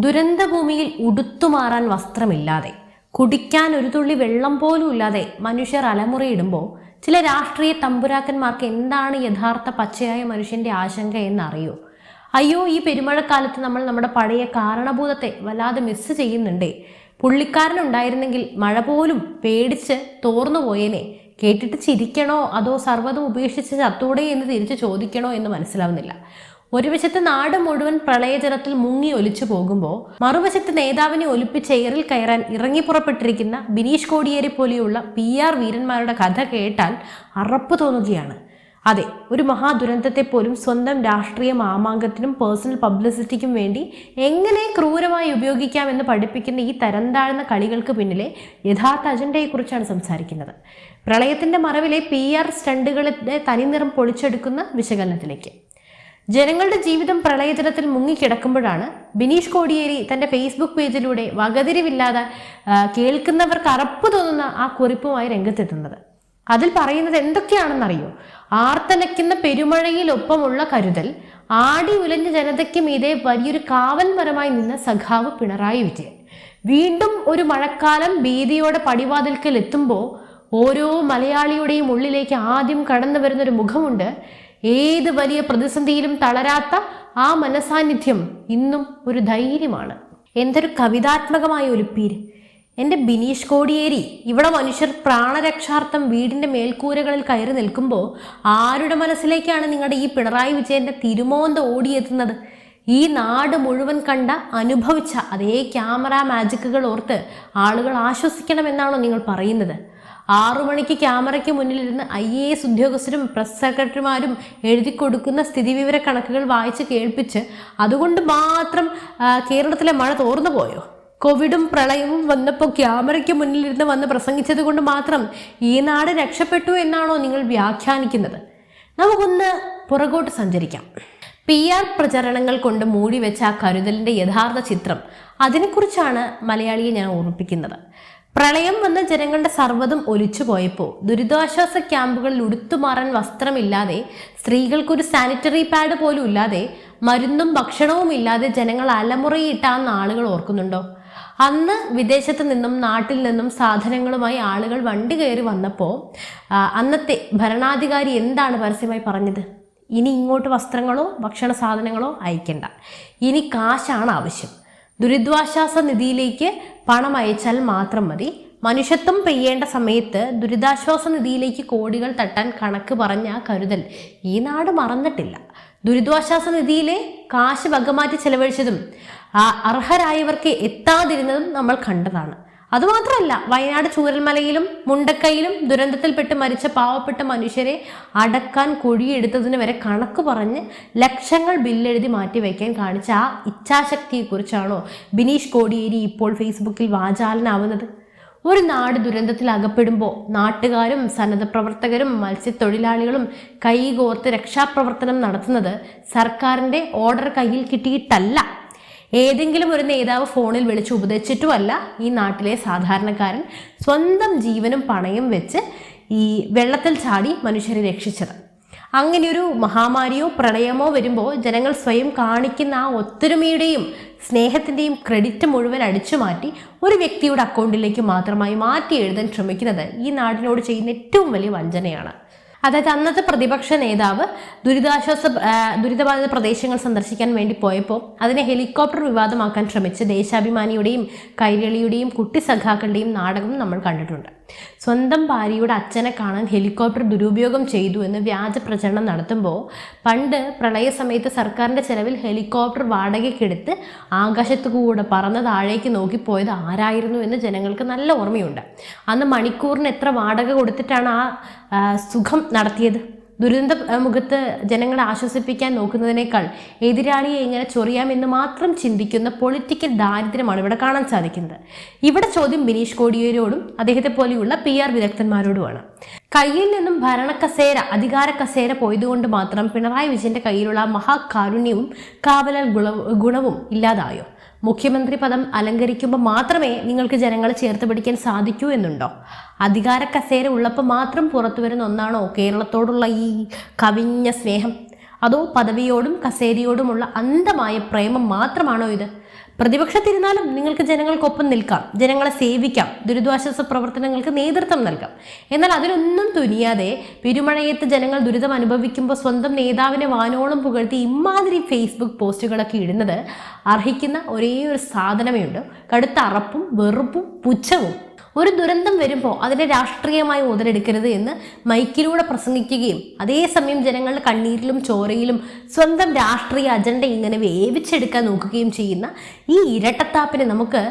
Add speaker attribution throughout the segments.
Speaker 1: ദുരന്തഭൂമിയിൽ ഉടുത്തുമാറാൻ വസ്ത്രമില്ലാതെ, കുടിക്കാൻ ഒരു തുള്ളി വെള്ളം പോലും ഇല്ലാതെ മനുഷ്യർ അലമുറയിടുമ്പോൾ ചില രാഷ്ട്രീയ തമ്പുരാക്കന്മാർക്ക് എന്താണ് യഥാർത്ഥ പച്ചയായ മനുഷ്യന്റെ ആശങ്ക എന്നറിയോ? അയ്യോ, ഈ പെരുമഴക്കാലത്ത് നമ്മൾ നമ്മുടെ പഴയ കാരണഭൂതത്തെ വല്ലാതെ മിസ് ചെയ്യുന്നുണ്ടേ. പുള്ളിക്കാരനുണ്ടായിരുന്നെങ്കിൽ മഴ പോലും പേടിച്ച് തോർന്നു പോയേനെ. കേട്ടിട്ട് ചിരിക്കണോ അതോ സർവ്വതും ഉപേക്ഷിച്ച് ചത്തൂടെ എന്ന് തിരിച്ചു ചോദിക്കണോ എന്ന് മനസ്സിലാവുന്നില്ല. ഒരു വശത്ത് നാട് മുഴുവൻ പ്രളയജലത്തിൽ മുങ്ങി ഒലിച്ചു പോകുമ്പോൾ മറുവശത്ത് നേതാവിനെ ഒലിപ്പിച്ച് എയറിൽ കയറാൻ ഇറങ്ങിപ്പുറപ്പെട്ടിരിക്കുന്ന ബിനീഷ് കോടിയേരി പോലെയുള്ള PR വീരന്മാരുടെ കഥ കേട്ടാൽ അറപ്പ് തോന്നുകയാണ്. അതെ, ഒരു മഹാദുരന്തത്തെ പോലും സ്വന്തം രാഷ്ട്രീയ മാമാങ്കത്തിനും പേഴ്സണൽ പബ്ലിസിറ്റിക്കും വേണ്ടി എങ്ങനെ ക്രൂരമായി ഉപയോഗിക്കാമെന്ന് പഠിപ്പിക്കുന്ന ഈ തരം താഴ്ന്ന കളികൾക്ക് പിന്നിലെ യഥാർത്ഥ അജണ്ടയെക്കുറിച്ചാണ് സംസാരിക്കുന്നത്. പ്രളയത്തിന്റെ മറവിലെ PR സ്റ്റണ്ടുകളുടെ തനിനിറം പൊളിച്ചെടുക്കുന്ന വിശകലനത്തിലേക്ക്. ജനങ്ങളുടെ ജീവിതം പ്രളയജലത്തിൽ മുങ്ങിക്കിടക്കുമ്പോഴാണ് ബിനീഷ് കോടിയേരി തന്റെ ഫേസ്ബുക്ക് പേജിലൂടെ വകതിരിവില്ലാതെ കേൾക്കുന്നവർക്ക് അറപ്പ് തോന്നുന്ന ആ കുറിപ്പുമായി രംഗത്തെത്തുന്നത്. അതിൽ പറയുന്നത് എന്തൊക്കെയാണെന്നറിയോ? ആർത്തലയ്ക്കുന്ന പെരുമഴയിലൊപ്പമുള്ള കരുതൽ, ആടി ഉലഞ്ഞ ജനതയ്ക്ക് മീതെ വലിയൊരു കാവൽ മരമായി നിന്ന സഖാവ് പിണറായി വിജയൻ. വീണ്ടും ഒരു മഴക്കാലം ഭീതിയോടെ പടിവാതിൽക്കൽ എത്തുമ്പോൾ ഓരോ മലയാളിയുടെയും ഉള്ളിലേക്ക് ആദ്യം കടന്നു വരുന്നൊരു മുഖമുണ്ട്. ഏത് വലിയ പ്രതിസന്ധിയിലും തളരാത്ത ആ മനസാന്നിധ്യം ഇന്നും ഒരു ധൈര്യമാണ്. എന്തൊരു കവിതാത്മകമായ ഒലിപ്പീര്! എൻ്റെ ബിനീഷ് കോടിയേരി, ഇവിടെ മനുഷ്യർ പ്രാണരക്ഷാർത്ഥം വീടിൻ്റെ മേൽക്കൂരകളിൽ കയറി നിൽക്കുമ്പോൾ ആരുടെ മനസ്സിലേക്കാണ് നിങ്ങളുടെ ഈ പിണറായി വിജയൻ്റെ തിരുമോന്ത ഓടിയെത്തുന്നത്? ഈ നാട് മുഴുവൻ കണ്ട അനുഭവിച്ച അതേ ക്യാമറ മാജിക്കുകൾ ഓർത്ത് ആളുകൾ ആശ്വസിക്കണമെന്നാണോ നിങ്ങൾ പറയുന്നത്? 6 മണിക്ക് ക്യാമറയ്ക്ക് മുന്നിലിരുന്ന് IAS ഉദ്യോഗസ്ഥരും പ്രസ് സെക്രട്ടറിമാരും എഴുതി കൊടുക്കുന്ന സ്ഥിതിവിവര കണക്കുകൾ വായിച്ച് കേൾപ്പിച്ച് അതുകൊണ്ട് മാത്രം കേരളത്തിലെ മഴ തോർന്നു പോയോ? കോവിഡും പ്രളയവും വന്നപ്പോൾ ക്യാമറയ്ക്ക് മുന്നിലിരുന്ന് വന്ന് പ്രസംഗിച്ചത് കൊണ്ട് മാത്രം ഈ നാട് രക്ഷപ്പെട്ടു എന്നാണോ നിങ്ങൾ വ്യാഖ്യാനിക്കുന്നത്? നമുക്കൊന്ന് പുറകോട്ട് സഞ്ചരിക്കാം. PR പ്രചരണങ്ങൾ കൊണ്ട് മൂടിവെച്ച ആ കരുതലിൻ്റെ യഥാർത്ഥ ചിത്രം, അതിനെക്കുറിച്ചാണ് മലയാളിയെ ഞാൻ ഓർമ്മിപ്പിക്കുന്നത്. പ്രളയം വന്ന ജനങ്ങളുടെ സർവ്വതും ഒലിച്ചു പോയപ്പോൾ ദുരിതാശ്വാസ ക്യാമ്പുകളിൽ ഉടുത്തുമാറാൻ വസ്ത്രമില്ലാതെ, സ്ത്രീകൾക്കൊരു സാനിറ്ററി പാഡ് പോലും ഇല്ലാതെ, മരുന്നും ഭക്ഷണവും ഇല്ലാതെ ജനങ്ങൾ അലമുറയിട്ടാന്ന് ആളുകൾ ഓർക്കുന്നുണ്ടോ? അന്ന് വിദേശത്ത് നിന്നും നാട്ടിൽ നിന്നും സാധനങ്ങളുമായി ആളുകൾ വണ്ടി കയറി വന്നപ്പോൾ അന്നത്തെ ഭരണാധികാരി എന്താണ് പരസ്യമായി പറഞ്ഞത്? ഇനി ഇങ്ങോട്ട് വസ്ത്രങ്ങളോ ഭക്ഷണ സാധനങ്ങളോ അയക്കണ്ട, ഇനി കാശാണ് ആവശ്യം. ദുരിതാശ്വാസ നിധിയിലേക്ക് പണം അയച്ചാൽ മാത്രം മതി. മനുഷ്യത്വം പെയ്യേണ്ട സമയത്ത് ദുരിതാശ്വാസ നിധിയിലേക്ക് കോടികൾ തട്ടാൻ കണക്ക് പറഞ്ഞ കരുതൽ ഈ നാട് മറന്നിട്ടില്ല. ദുരിതാശ്വാസ നിധിയിലെ കാശ് വകമാറ്റി ചെലവഴിച്ചതും അർഹരായവർക്ക് എത്താതിരുന്നതും നമ്മൾ കണ്ടതാണ്. അതുമാത്രമല്ല, വയനാട് ചൂരൽമലയിലും മുണ്ടക്കയിലും ദുരന്തത്തിൽപ്പെട്ട് മരിച്ച പാവപ്പെട്ട മനുഷ്യരെ അടക്കാൻ കുഴിയെടുത്തതിന് വരെ കണക്ക് പറഞ്ഞ് ലക്ഷങ്ങൾ ബില്ലെഴുതി മാറ്റിവെക്കാൻ കാണിച്ച ആ ഇച്ഛാശക്തിയെക്കുറിച്ചാണോ ബിനീഷ് കോടിയേരി ഇപ്പോൾ ഫേസ്ബുക്കിൽ വാചാലനാവുന്നത്? ഒരു നാട് ദുരന്തത്തിൽ അകപ്പെടുമ്പോൾ നാട്ടുകാരും സന്നദ്ധ പ്രവർത്തകരും മത്സ്യത്തൊഴിലാളികളും കൈകോർത്ത് രക്ഷാപ്രവർത്തനം നടത്തുന്നത് സർക്കാരിൻ്റെ ഓർഡർ കയ്യിൽ കിട്ടിയിട്ടല്ല. ഏതെങ്കിലും ഒരു നേതാവ് ഫോണിൽ വിളിച്ച് ഉപദേശിച്ചിട്ടുമല്ല ഈ നാട്ടിലെ സാധാരണക്കാരൻ സ്വന്തം ജീവനും പണയം വെച്ച് ഈ വെള്ളത്തിൽ ചാടി മനുഷ്യരെ രക്ഷിച്ചത്. അങ്ങനെയൊരു മഹാമാരിയോ പ്രളയമോ വരുമ്പോൾ ജനങ്ങൾ സ്വയം കാണിക്കുന്ന ആ ഒത്തൊരുമയുടെയും സ്നേഹത്തിൻ്റെയും ക്രെഡിറ്റ് മുഴുവൻ അടിച്ചു മാറ്റി ഒരു വ്യക്തിയുടെ അക്കൗണ്ടിലേക്ക് മാത്രമായി മാറ്റി എഴുതാൻ ശ്രമിക്കുന്നത് ഈ നാടിനോട് ചെയ്യുന്ന ഏറ്റവും വലിയ വഞ്ചനയാണ്. അതായത് അന്നത്തെ പ്രതിപക്ഷ നേതാവ് ദുരിതബാധിത പ്രദേശങ്ങൾ സന്ദർശിക്കാൻ വേണ്ടി പോയപ്പോൾ അതിനെ ഹെലികോപ്റ്റർ വിവാദമാക്കാൻ ശ്രമിച്ച് ദേശാഭിമാനിയുടെയും കൈരളിയുടെയും കുട്ടി സഖാക്കളുടെയും നാടകം നമ്മൾ കണ്ടിട്ടുണ്ട്. സ്വന്തം ഭാര്യയുടെ അച്ഛനെ കാണാൻ ഹെലികോപ്റ്റർ ദുരുപയോഗം ചെയ്തു എന്ന് വ്യാജ പ്രചരണം നടത്തുമ്പോൾ പണ്ട് പ്രളയ സമയത്ത് സർക്കാരിൻ്റെ ചെലവിൽ ഹെലികോപ്റ്റർ വാടകയ്ക്കെടുത്ത് ആകാശത്തു കൂടെ പറന്ന് താഴേക്ക് നോക്കിപ്പോയത് ആരായിരുന്നു എന്ന് ജനങ്ങൾക്ക് നല്ല ഓർമ്മയുണ്ട്. അന്ന് മണിക്കൂറിന് എത്ര വാടക കൊടുത്തിട്ടാണ് ആ സുഖം നടത്തിയത്? ദുരന്ത മുഖത്ത് ജനങ്ങളെ ആശ്വസിപ്പിക്കാൻ നോക്കുന്നതിനേക്കാൾ എതിരാളിയെ എങ്ങനെ ചൊറിയാമെന്ന് മാത്രം ചിന്തിക്കുന്ന പൊളിറ്റിക്കൽ ദാരിദ്ര്യമാണ് ഇവിടെ കാണാൻ സാധിക്കുന്നത്. ഇവിടെ ചോദ്യം ബിനീഷ് കോടിയേരിയോടും അദ്ദേഹത്തെ പോലെയുള്ള PR വിദഗ്ധന്മാരോടുമാണ്. കയ്യിൽ നിന്നും അധികാര കസേര പോയതുകൊണ്ട് മാത്രം പിണറായി വിജയന്റെ കയ്യിലുള്ള മഹാകാരുണ്യവും കാവലാൽ ഗുണവും ഇല്ലാതായോ? മുഖ്യമന്ത്രി പദം അലങ്കരിക്കുമ്പോൾ മാത്രമേ നിങ്ങൾക്ക് ജനങ്ങളെ ചേർത്ത് പിടിക്കാൻ സാധിക്കൂ എന്നുണ്ടോ? അധികാര കസേര ഉള്ളപ്പോൾ മാത്രം പുറത്തു വരുന്ന ഒന്നാണോ കേരളത്തോടുള്ള ഈ കവിഞ്ഞ സ്നേഹം? അതോ പദവിയോടും കസേരയോടുമുള്ള അന്ധമായ പ്രേമം മാത്രമാണോ ഇത്? പ്രതിപക്ഷത്തിരുന്നാലും നിങ്ങൾക്ക് ജനങ്ങൾക്കൊപ്പം നിൽക്കാം, ജനങ്ങളെ സേവിക്കാം, ദുരിതാശ്വാസ പ്രവർത്തനങ്ങൾക്ക് നേതൃത്വം നൽകാം. എന്നാൽ അതിലൊന്നും തുനിയാതെ പെരുമഴയത്ത് ജനങ്ങൾ ദുരിതം അനുഭവിക്കുമ്പോൾ സ്വന്തം നേതാവിനെ വാനോളം പുകഴ്ത്തി ഇമാതിരി ഫേസ്ബുക്ക് പോസ്റ്റുകളൊക്കെ ഇടുന്നത് അർഹിക്കുന്ന ഒരേ ഒരു സാധനമേ ഉണ്ട്: കടുത്ത അറപ്പും വെറുപ്പും പുച്ഛവും. ഒരു ദുരന്തം വരുമ്പോൾ അതിനെ രാഷ്ട്രീയമായി മുതലെടുക്കരുത് എന്ന് മൈക്കിലൂടെ പ്രസംഗിക്കുകയും അതേസമയം ജനങ്ങളുടെ കണ്ണീരിലും ചോരയിലും സ്വന്തം രാഷ്ട്രീയ അജണ്ട ഇങ്ങനെ വേവിച്ചെടുക്കാൻ നോക്കുകയും ചെയ്യുന്ന ഈ ഇരട്ടത്താപ്പിന് നമുക്ക്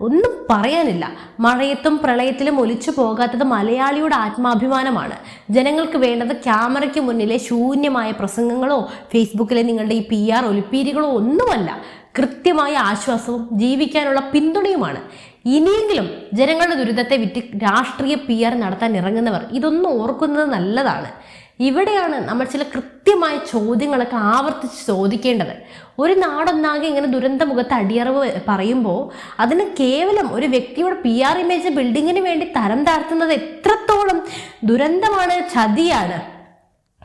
Speaker 1: ഒന്നും പറയാനില്ല. മഴയത്തും പ്രളയത്തിലും ഒലിച്ചു പോകാത്തത് മലയാളിയുടെ ആത്മാഭിമാനമാണ്. ജനങ്ങൾക്ക് വേണ്ടത് ക്യാമറയ്ക്ക് മുന്നിലെ ശൂന്യമായ പ്രസംഗങ്ങളോ ഫേസ്ബുക്കിലെ നിങ്ങളുടെ ഈ PR ഒലിപ്പീരികളോ ഒന്നുമല്ല, കൃത്യമായ ആശ്വാസവും ജീവിക്കാനുള്ള പിന്തുണയുമാണ്. ഇനിയെങ്കിലും ജനങ്ങളുടെ ദുരിതത്തെ വിറ്റ് രാഷ്ട്രീയ PR നടത്താൻ ഇറങ്ങുന്നവർ ഇതൊന്നും ഓർക്കുന്നത് നല്ലതാണ്. ഇവിടെയാണ് നമ്മൾ ചില കൃത്യമായ ചോദ്യങ്ങളൊക്കെ ആവർത്തിച്ച് ചോദിക്കേണ്ടത്. ഒരു നാടൊന്നാകെ ഇങ്ങനെ ദുരന്തമുഖത്ത് അടിയറവ് പറയുമ്പോൾ അതിന് കേവലം ഒരു വ്യക്തിയുടെ PR ഇമേജ് ബിൽഡിങ്ങിന് വേണ്ടി തരം താഴ്ത്തുന്നത് എത്രത്തോളം ദുരന്തമാണ്, ചതിയാണ്.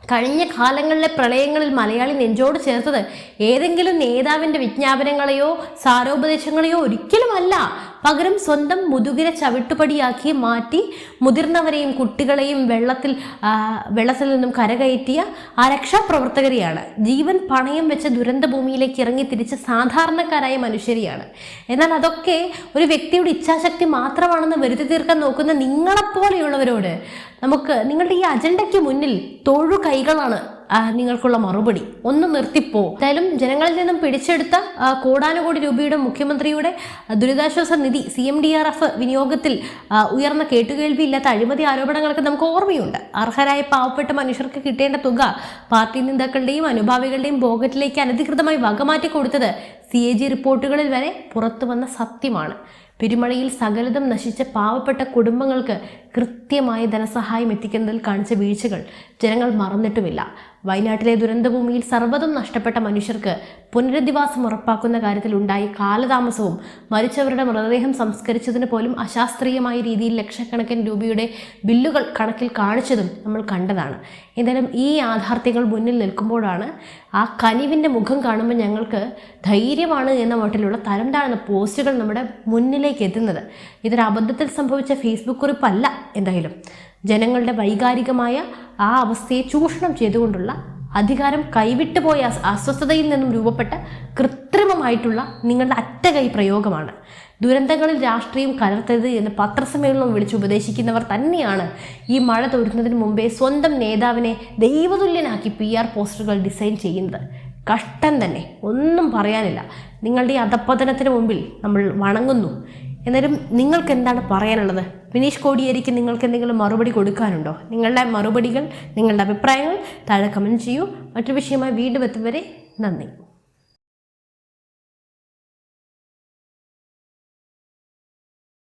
Speaker 1: കഴിഞ്ഞ കാലങ്ങളിലെ പ്രളയങ്ങളിൽ മലയാളി നെഞ്ചോട് ചേർത്തത് ഏതെങ്കിലും നേതാവിൻ്റെ വിജ്ഞാപനങ്ങളെയോ സാരോപദേശങ്ങളെയോ ഒരിക്കലുമല്ല, പകരം സ്വന്തം മുതുകിനെ ചവിട്ടുപടിയാക്കി മാറ്റി മുതിർന്നവരെയും കുട്ടികളെയും വെള്ളത്തിൽ നിന്നും കരകയറ്റിയ ആ രക്ഷാപ്രവർത്തകരെയാണ്. ജീവൻ പണയം വെച്ച ദുരന്ത ഭൂമിയിലേക്ക് ഇറങ്ങി തിരിച്ച സാധാരണക്കാരായ മനുഷ്യരെയാണ്. എന്നാൽ അതൊക്കെ ഒരു വ്യക്തിയുടെ ഇച്ഛാശക്തി മാത്രമാണെന്ന് വരുത്തി തീർക്കാൻ നോക്കുന്ന നിങ്ങളെപ്പോലെയുള്ളവരോട് നമുക്ക് നിങ്ങളുടെ ഈ അജണ്ടയ്ക്ക് മുന്നിൽ തൊഴു കൈകളാണ് നിങ്ങൾക്കുള്ള മറുപടി. ഒന്ന് നിർത്തിപ്പോ. എന്തായാലും ജനങ്ങളിൽ നിന്നും പിടിച്ചെടുത്ത കോടാനുകോടി രൂപയുടെ മുഖ്യമന്ത്രിയുടെ ദുരിതാശ്വാസ നിധി CMDRF വിനിയോഗത്തിൽ ഉയർന്ന കേട്ടുകേൾവിയില്ലാത്ത അഴിമതി ആരോപണങ്ങളൊക്കെ നമുക്ക് ഓർമ്മയുണ്ട്. അർഹരായ പാവപ്പെട്ട മനുഷ്യർക്ക് കിട്ടേണ്ട തുക പാർട്ടി നേതാക്കളുടെയും അനുഭാവികളുടെയും പോക്കറ്റിലേക്ക് അനധികൃതമായി വകമാറ്റി കൊടുത്തത് CAG റിപ്പോർട്ടുകളിൽ വരെ പുറത്തു വന്ന സത്യമാണ്. പെരുമഴയിൽ സകലതും നശിച്ച പാവപ്പെട്ട കുടുംബങ്ങൾക്ക് കൃത്യമായ ധനസഹായം എത്തിക്കുന്നതിൽ കാണിച്ച വീഴ്ചകൾ ജനങ്ങൾ മറന്നിട്ടുമില്ല. വയനാട്ടിലെ ദുരന്തഭൂമിയിൽ സർവ്വതും നഷ്ടപ്പെട്ട മനുഷ്യർക്ക് പുനരധിവാസം ഉറപ്പാക്കുന്ന കാര്യത്തിൽ ഉണ്ടായ കാലതാമസവും മരിച്ചവരുടെ മൃതദേഹം സംസ്കരിച്ചതിന് പോലും അശാസ്ത്രീയമായ രീതിയിൽ ലക്ഷക്കണക്കിന് രൂപയുടെ ബില്ലുകൾ കണക്കിൽ കാണിച്ചതും നമ്മൾ കണ്ടതാണ്. എന്തായാലും ഈ യാഥാർത്ഥ്യങ്ങൾ മുന്നിൽ നിൽക്കുമ്പോഴാണ് ആ കനിവിൻ്റെ മുഖം കാണുമ്പോൾ ഞങ്ങൾക്ക് ധൈര്യമാണ് എന്ന മട്ടിലുള്ള തരം താഴ്ന്ന പോസ്റ്റുകൾ നമ്മുടെ മുന്നിലേക്ക് എത്തുന്നത്. ഇതൊരു അബദ്ധത്തിൽ സംഭവിച്ച ഫേസ്ബുക്ക് കുറിപ്പല്ല. എന്തായാലും ജനങ്ങളുടെ വൈകാരികമായ ആ അവസ്ഥയെ ചൂഷണം ചെയ്തുകൊണ്ടുള്ള അധികാരം കൈവിട്ടുപോയ അസ്വസ്ഥതയിൽ നിന്നും രൂപപ്പെട്ട കൃത്രിമമായിട്ടുള്ള നിങ്ങളുടെ അറ്റകൈ പ്രയോഗമാണ്. ദുരന്തങ്ങളിൽ രാഷ്ട്രീയം കലർത്തരുത് എന്ന് പത്രസമ്മേളനം വിളിച്ച് ഉപദേശിക്കുന്നവർ തന്നെയാണ് ഈ മഴ തോരുന്നതിന് മുമ്പേ സ്വന്തം നേതാവിനെ ദൈവതുല്യനാക്കി PR പോസ്റ്ററുകൾ ഡിസൈൻ ചെയ്യുന്നത്. കഷ്ടം തന്നെ, ഒന്നും പറയാനില്ല. നിങ്ങളുടെ ഈ അധപ്പതനത്തിന് മുമ്പിൽ നമ്മൾ വണങ്ങുന്നു. എന്നാലും നിങ്ങൾക്ക് എന്താണ് പറയാനുള്ളത്? വിനീഷ് കോടിയേരിക്ക് നിങ്ങൾക്ക് എന്തെങ്കിലും മറുപടി കൊടുക്കാനുണ്ടോ? നിങ്ങളുടെ മറുപടികൾ, നിങ്ങളുടെ അഭിപ്രായങ്ങൾ താഴെ കമൻറ്റ് ചെയ്യൂ. മറ്റൊരു വിഷയമായി വീണ്ടും എത്തും വരെ നന്ദി.